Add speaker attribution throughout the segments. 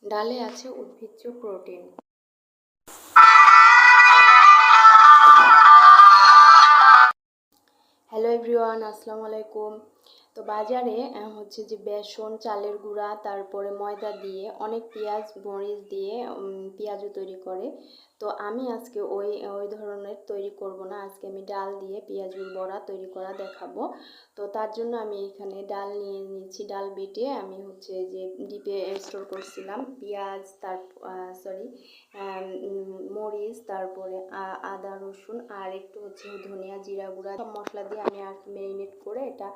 Speaker 1: ডালে আছে উদ্ভিজ্জ প্রোটিন। হ্যালো এভরিওয়ান, আসসালামু আলাইকুম। তো বাজারে হচ্ছে যে বেসন, চালের গুঁড়া, তারপরে ময়দা দিয়ে অনেক পেঁয়াজ মরিচ দিয়ে পেঁয়াজও তৈরি করে। তো আমি আজকে ওই ধরনের তৈরি করব না, আজকে আমি ডাল দিয়ে পেঁয়াজুর বড়া তৈরি করা দেখাবো। তো তার জন্য আমি এখানে ডাল নিয়ে নিচ্ছি। ডাল বেটে আমি হচ্ছে যে ডিপে স্টোর করছিলাম পেঁয়াজ, মরিচ, তারপরে আদা রসুন আর একটু হচ্ছে ধনিয়া জিরা গুঁড়া সব মশলা দিয়ে আমি আর ম্যারিনেট করে এটা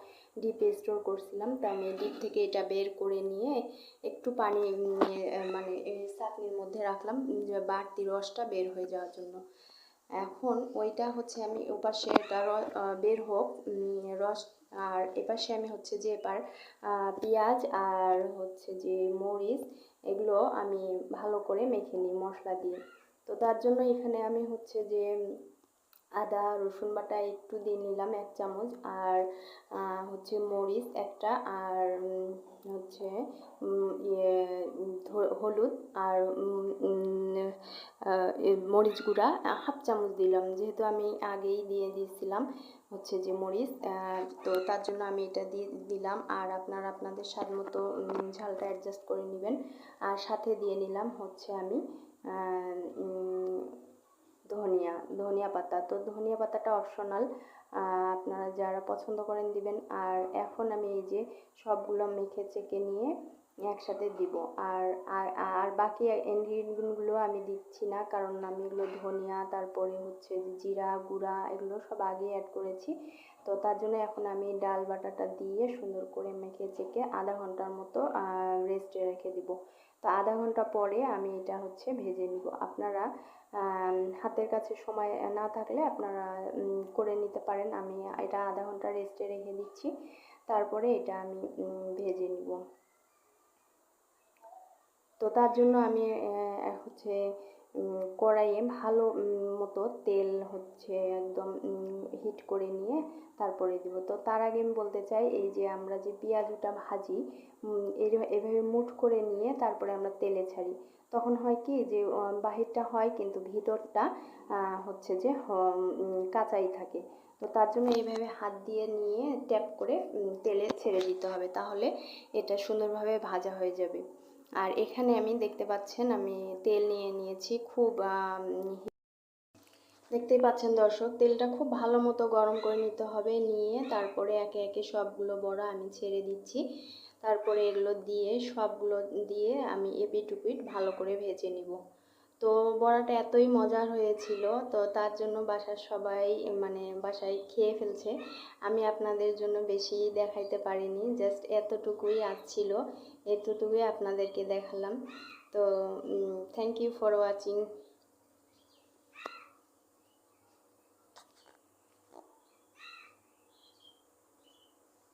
Speaker 1: ডিপে স্টোর করছিলাম। তো আমি ডিপ থেকে এটা বের করে নিয়ে একটু পানি মানে চাটনির মধ্যে রাখলাম যে বাড়তি রসটা বের হয়ে যাওয়ার জন্য। এখন ওইটা হচ্ছে আমি ওপাশে এটা বের হোক রস, আর এপাশে আমি হচ্ছে যে এবার পেঁয়াজ আর হচ্ছে যে মরিচ এগুলো আমি ভালো করে মেখে নিই মশলা দিয়ে। তো তার জন্য এখানে আমি হচ্ছে যে আদা রসুন বাটা একটু দিয়ে নিলাম 1 চামচ, আর হচ্ছে মরিচ একটা, আর হচ্ছে হলুদ আর মরিচ গুঁড়া 1/2 চামচ দিলাম, যেহেতু আমি আগেই দিয়ে দিয়েছিলাম হচ্ছে যে মরিচ। তো তার জন্য আমি এটা দিয়ে দিলাম, আর আপনারা আপনাদের স্বাদ মতো ঝালটা অ্যাডজাস্ট করে নেবেন। আর সাথে দিয়ে নিলাম হচ্ছে আমি ধনিয়া পাতা। তো ধনিয়া পাতাটা অপশনাল, আপনারা যারা পছন্দ করেন দিবেন। আর এখন আমি এই যে সবগুলো মেখে চেকে নিয়ে একসাথে দিব। আর আর বাকি ইনগ্রিডিয়েন্টগুলো আমি দিচ্ছি না, কারণ আমি এগুলো ধনিয়া তারপরে হচ্ছে জিরা গুঁড়া এগুলো সব আগে অ্যাড করেছি। তো তার জন্য এখন আমি ডাল বাটাটা দিয়ে সুন্দর করে মেখে চেকে আধা ঘন্টার মতো রেস্টে রেখে দিব। তো আধা ঘন্টা পরে আমি এটা হচ্ছে ভেজে নিব। আপনারা হাতের কাছে সময় না থাকলে আপনারা করে নিতে পারেন। আমি এটা আধা ঘন্টা রেস্টে রেখে দিচ্ছি, তারপরে এটা আমি ভেজে নিব। তো তার জন্য আমি হচ্ছে কড়াইয়ে ভালো মতো তেল হচ্ছে একদম হিট করে নিয়ে তারপরে দিব। তো তার আগে আমি বলতে চাই, এই যে আমরা যে পেঁয়াজটা ভাজি এভাবে মুঠ করে নিয়ে তারপরে আমরা তেলে ছাড়ি, তখন হয় কি যে বাহিরটা হয় কিন্তু ভিতরটা হচ্ছে যে কাঁচাই থাকে। তো তার জন্য এইভাবে হাত দিয়ে নিয়ে ট্যাপ করে তেলে ছেড়ে দিতে হবে, তাহলে এটা সুন্দরভাবে ভাজা হয়ে যাবে। আর এখানে আমি দেখতে পাচ্ছেন আমি তেল নিয়ে নিয়েছি, খুব দেখতেই পাচ্ছেন দর্শক, তেলটা খুব ভালো মতো গরম করে নিতে হবে। নিয়ে তারপরে একে একে সবগুলো বড়া আমি ছেড়ে দিচ্ছি, তারপরে এগুলো দিয়ে সবগুলো দিয়ে আমি এপিট ওপিট ভালো করে ভেজে নিব। তো বড়াটা এতই মজার হয়েছিল, তো তার জন্য বাসার সবাই মানে বাসায় খেয়ে ফেলছে। আমি আপনাদের জন্য বেশি দেখাইতে পারিনি, জাস্ট এতটুকুই আসছিল, এতটুকুই আপনাদেরকে দেখালাম। তো থ্যাংক ইউ ফর ওয়াচিং।